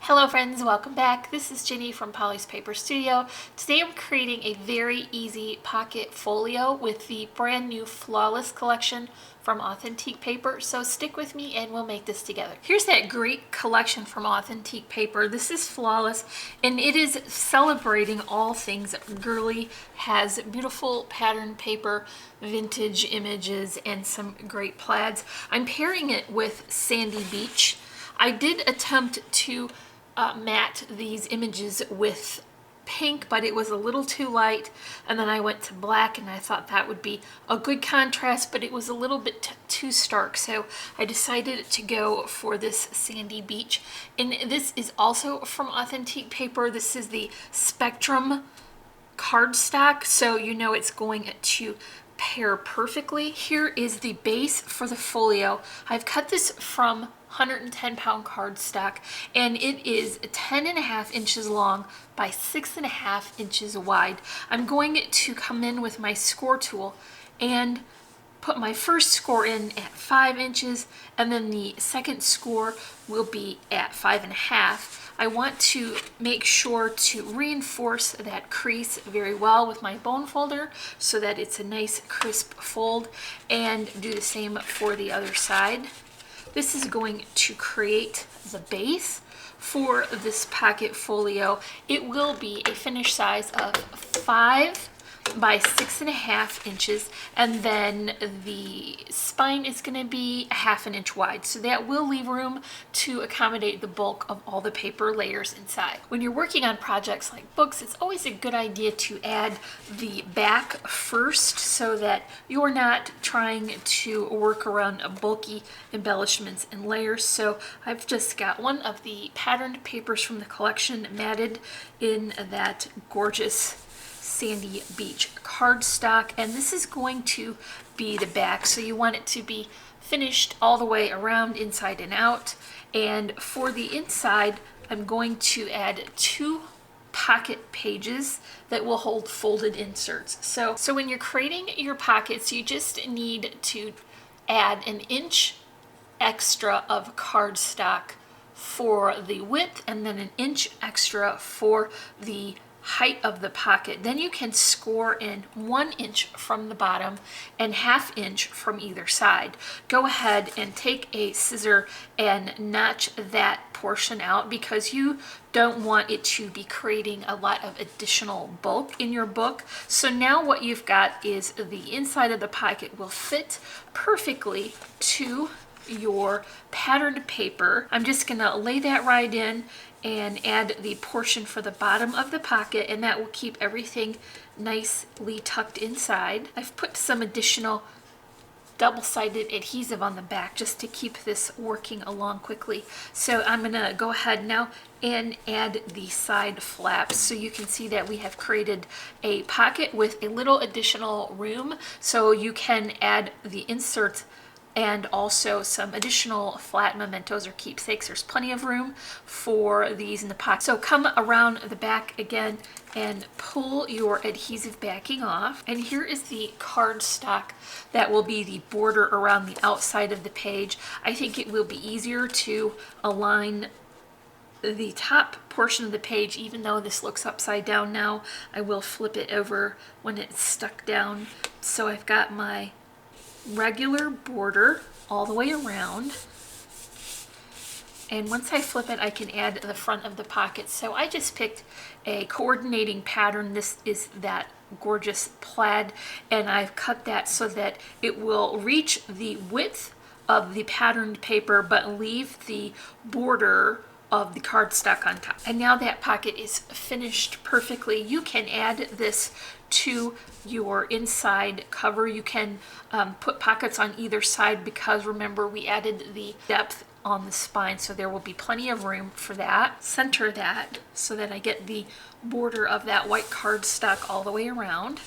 Hello friends, welcome back. This is Jenny from Polly's Paper Studio. Today I'm creating a very easy pocket folio with the brand new Flawless collection from Authentique paper. So stick with me and we'll make this together. Here's that great collection from Authentique paper. This is Flawless and it is celebrating all things girly. Has beautiful pattern paper, vintage images, and some great plaids. I'm pairing it with Sandy Beach. I did attempt to matte these images with pink, but it was a little too light, and then I went to black and I thought that would be a good contrast, but it was a little bit too stark, so I decided to go for this Sandy Beach. And this is also from Authentique paper. This is the Spectrum cardstock, so you know it's going to pair perfectly. Here is the base for the folio. I've cut this from 110-pound cardstock, and it is 10.5 inches long by 6.5 inches wide. I'm going to come in with my score tool and put my first score in at 5 inches, and then the second score will be at 5.5. I want to make sure to reinforce that crease very well with my bone folder so that it's a nice crisp fold, and do the same for the other side. This is going to create the base for this pocket folio. It will be a finished size of 5 by 6.5 inches, and then the spine is going to be 1/2 inch wide, so that will leave room to accommodate the bulk of all the paper layers inside. When you're working on projects like books, it's always a good idea to add the back first so that you're not trying to work around bulky embellishments and layers. So I've just got one of the patterned papers from the collection matted in that gorgeous Sandy Beach cardstock, and this is going to be the back, so you want it to be finished all the way around, inside and out. And for the inside, I'm going to add 2 pocket pages that will hold folded inserts. So when you're creating your pockets, you just need to add 1 inch extra of cardstock for the width, and then 1 inch extra for the height of the pocket. Then you can score in 1 inch from the bottom and 1/2 inch from either side. Go ahead and take a scissor and notch that portion out because you don't want it to be creating a lot of additional bulk in your book. So now what you've got is the inside of the pocket will fit perfectly to your patterned paper. I'm just gonna lay that right in and add the portion for the bottom of the pocket, and that will keep everything nicely tucked inside. I've put some additional double-sided adhesive on the back just to keep this working along quickly. So I'm gonna go ahead now and add the side flaps, so you can see that we have created a pocket with a little additional room, so you can add the inserts and also some additional flat mementos or keepsakes. There's plenty of room for these in the pocket. So come around the back again and pull your adhesive backing off. And here is the cardstock that will be the border around the outside of the page. I think it will be easier to align the top portion of the page, even though this looks upside down now. I will flip it over when it's stuck down. So I've got my regular border all the way around, and once I flip it I can add the front of the pocket. So I just picked a coordinating pattern. This is that gorgeous plaid, and I've cut that so that it will reach the width of the patterned paper but leave the border of the cardstock on top. And now that pocket is finished perfectly. You can add this to your inside cover. You can put pockets on either side because remember we added the depth on the spine, so there will be plenty of room for that. Center that so that I get the border of that white cardstock all the way around.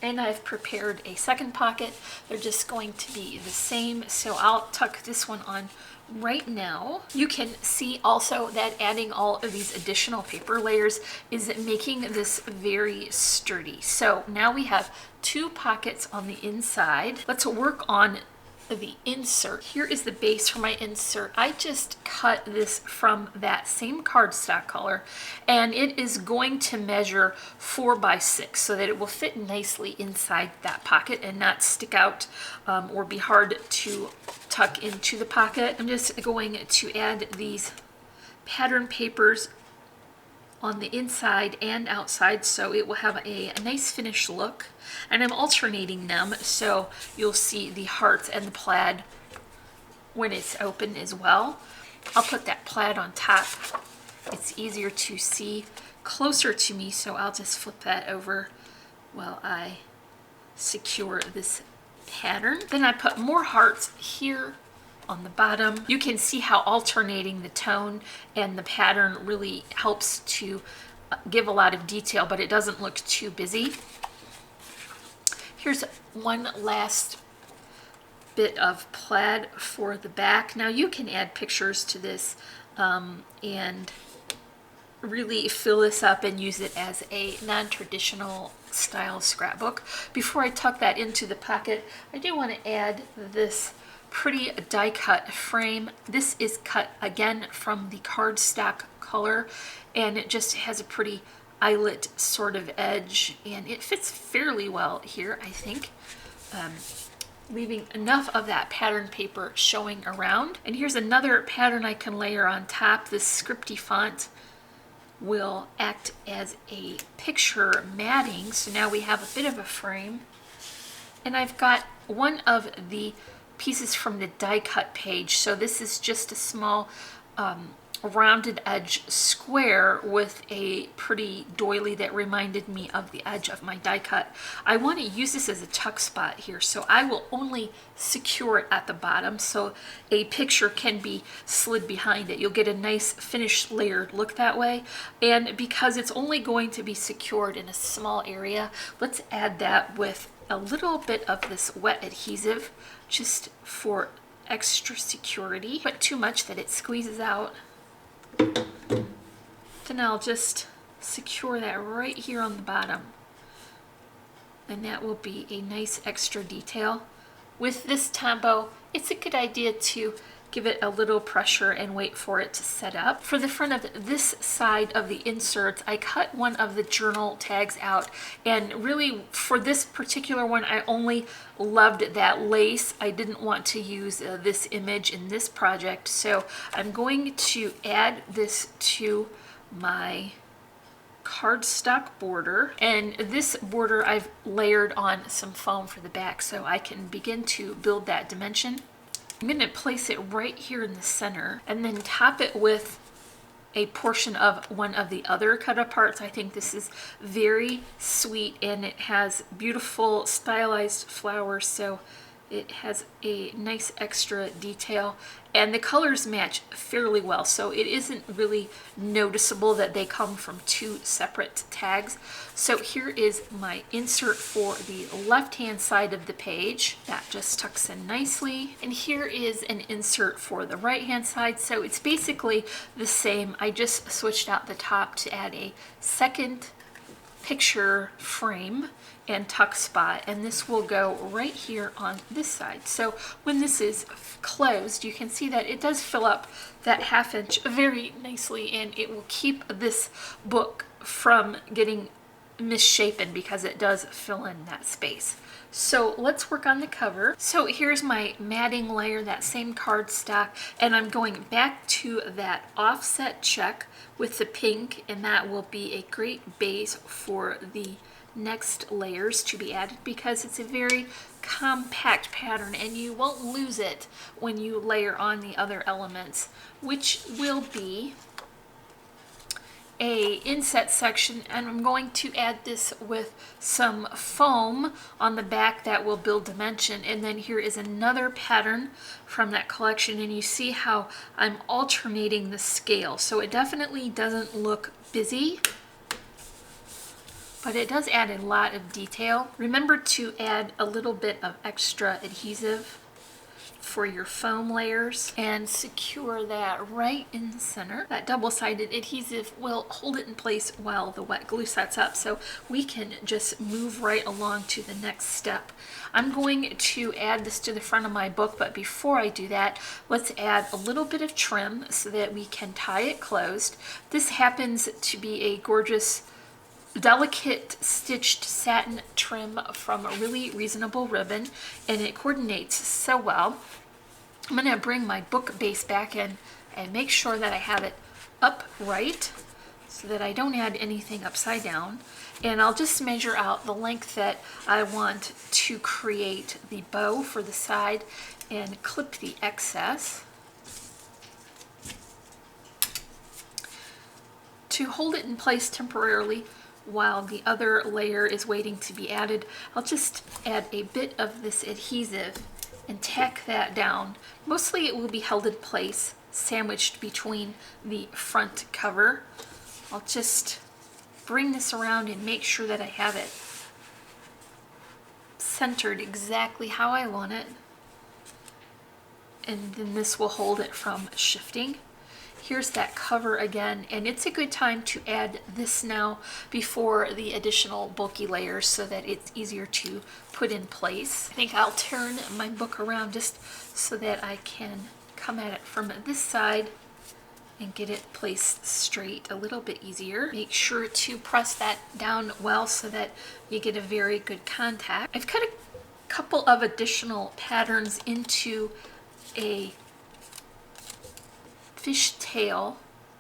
And I've prepared a second pocket. They're just going to be the same, so I'll tuck this one on right now. You can see also that adding all of these additional paper layers is making this very sturdy. So now we have 2 pockets on the inside. Let's work on the insert. Here is the base for my insert. I just cut this from that same cardstock color, and it is going to measure 4 by 6 so that it will fit nicely inside that pocket and not stick out or be hard to tuck into the pocket. I'm just going to add these pattern papers on the inside and outside so it will have a nice finished look, and I'm alternating them so you'll see the hearts and the plaid when it's open as well. I'll put that plaid on top. It's easier to see closer to me, so I'll just flip that over while I secure this pattern. Then I put more hearts here on the bottom. You can see how alternating the tone and the pattern really helps to give a lot of detail, but it doesn't look too busy. Here's one last bit of plaid for the back. Now you can add pictures to this and really fill this up and use it as a non-traditional style scrapbook. Before I tuck that into the pocket, I do want to add this pretty die cut frame. This is cut again from the cardstock color, and it just has a pretty eyelet sort of edge, and it fits fairly well here, I think, leaving enough of that pattern paper showing around. And here's another pattern I can layer on top. This scripty font will act as a picture matting, so now we have a bit of a frame. And I've got one of the pieces from the die cut page, so this is just a small rounded edge square with a pretty doily that reminded me of the edge of my die cut. I want to use this as a tuck spot here, so I will only secure it at the bottom so a picture can be slid behind it. You'll get a nice finished layered look that way. And because it's only going to be secured in a small area, let's add that with a little bit of this wet adhesive just for extra security, but too much that it squeezes out. Then I'll just secure that right here on the bottom, and that will be a nice extra detail. With this Tombow, it's a good idea to give it a little pressure and wait for it to set up. For the front of this side of the inserts, I cut one of the journal tags out, and really for this particular one I only loved that lace. I didn't want to use this image in this project, so I'm going to add this to my cardstock border, and this border I've layered on some foam for the back so I can begin to build that dimension. I'm going to place it right here in the center and then top it with a portion of one of the other cut aparts. I think this is very sweet, and it has beautiful stylized flowers, so it has a nice extra detail, and the colors match fairly well, so it isn't really noticeable that they come from two separate tags. So here is my insert for the left hand side of the page. That just tucks in nicely. And here is an insert for the right hand side, so it's basically the same. I just switched out the top to add a second picture frame and tuck spot, and this will go right here on this side. So when this is closed, you can see that it does fill up that 1/2 inch very nicely, and it will keep this book from getting misshapen because it does fill in that space. So let's work on the cover. So here's my matting layer, that same cardstock, and I'm going back to that offset check with the pink, and that will be a great base for the next layers to be added because it's a very compact pattern and you won't lose it when you layer on the other elements, which will be a inset section. And I'm going to add this with some foam on the back that will build dimension. And then here is another pattern from that collection, and you see how I'm alternating the scale, so it definitely doesn't look busy, but it does add a lot of detail. Remember to add a little bit of extra adhesive for your foam layers and secure that right in the center. That double-sided adhesive will hold it in place while the wet glue sets up, so we can just move right along to the next step. I'm going to add this to the front of my book, but before I do that, let's add a little bit of trim so that we can tie it closed. This happens to be a gorgeous delicate stitched satin trim from a really reasonable ribbon, and it coordinates so well. I'm going to bring my book base back in and make sure that I have it upright so that I don't add anything upside down. And I'll just measure out the length that I want to create the bow for the side and clip the excess. To hold it in place temporarily while the other layer is waiting to be added, I'll just add a bit of this adhesive and tack that down. Mostly it will be held in place, sandwiched between the front cover. I'll just bring this around and make sure that I have it centered exactly how I want it. And then this will hold it from shifting. Here's that cover again, and it's a good time to add this now before the additional bulky layers so that it's easier to put in place. I think I'll turn my book around just so that I can come at it from this side and get it placed straight a little bit easier. Make sure to press that down well so that you get a very good contact. I've cut a couple of additional patterns into a fishtail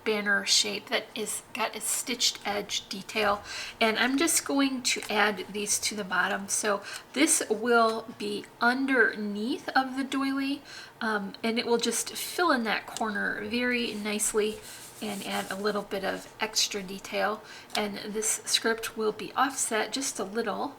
banner shape that is got a stitched edge detail, and I'm just going to add these to the bottom. So this will be underneath of the doily, and it will just fill in that corner very nicely and add a little bit of extra detail. And this script will be offset just a little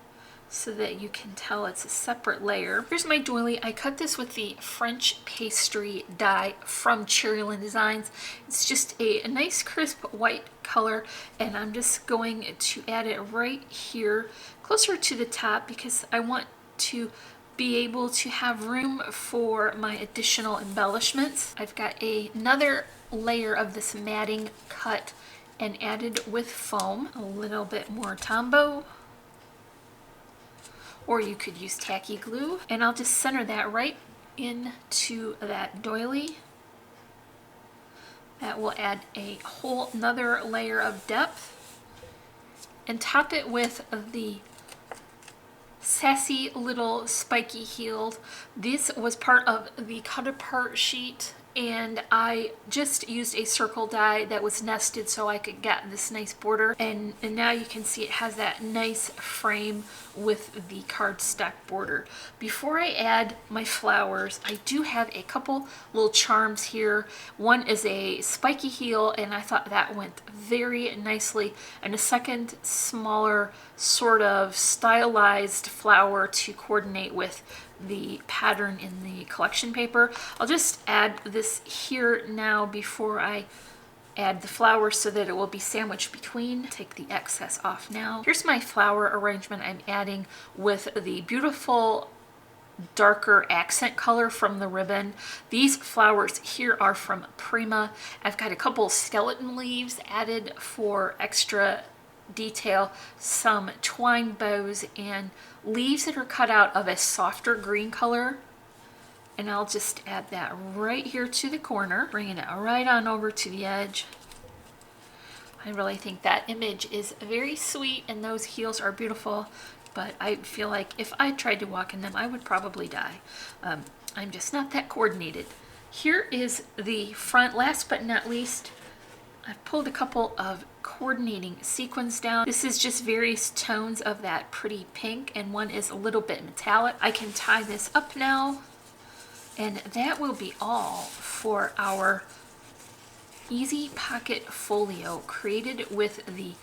so that you can tell it's a separate layer. Here's my doily. I cut this with the French pastry die from Cherryland Designs. It's just a nice crisp white color, and I'm just going to add it right here closer to the top because I want to be able to have room for my additional embellishments. I've got another layer of this matting cut and added with foam, a little bit more Tombow, or you could use tacky glue, and I'll just center that right into that doily. That will add a whole another layer of depth, and top it with the sassy little spiky heeled. This was part of the cut apart sheet, and I just used a circle die that was nested so I could get this nice border, and now you can see it has that nice frame with the cardstock border. Before I add my flowers, I do have a couple little charms here. One is a spiky heel, and I thought that went very nicely, and a second smaller sort of stylized flower to coordinate with the pattern in the collection paper. I'll just add this here now before I add the flowers so that it will be sandwiched between. Take the excess off now. Here's my flower arrangement I'm adding with the beautiful darker accent color from the ribbon. These flowers here are from Prima. I've got a couple skeleton leaves added for extra detail, some twine bows, and leaves that are cut out of a softer green color. And I'll just add that right here to the corner, bringing it right on over to the edge. I really think that image is very sweet, and those heels are beautiful, but I feel like if I tried to walk in them, I would probably die. I'm just not that coordinated. Here is the front. Last but not least, I've pulled a couple of coordinating sequins down. This is just various tones of that pretty pink, and one is a little bit metallic. I can tie this up now, and that will be all for our Easy Pocket Folio created with the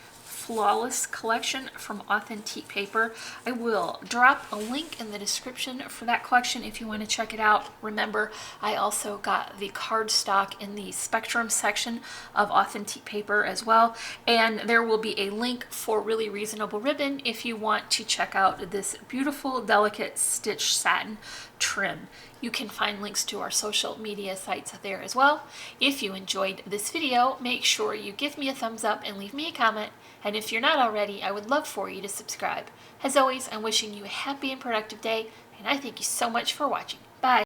Flawless collection from Authentique paper. I will drop a link in the description for that collection if you want to check it out. Remember, I also got the cardstock in the Spectrum section of Authentique paper as well, and there will be a link for Really Reasonable ribbon if you want to check out this beautiful, delicate stitch satin trim. You can find links to our social media sites there as well. If you enjoyed this video, make sure you give me a thumbs up and leave me a comment. And if you're not already, I would love for you to subscribe. As always, I'm wishing you a happy and productive day, and I thank you so much for watching. Bye.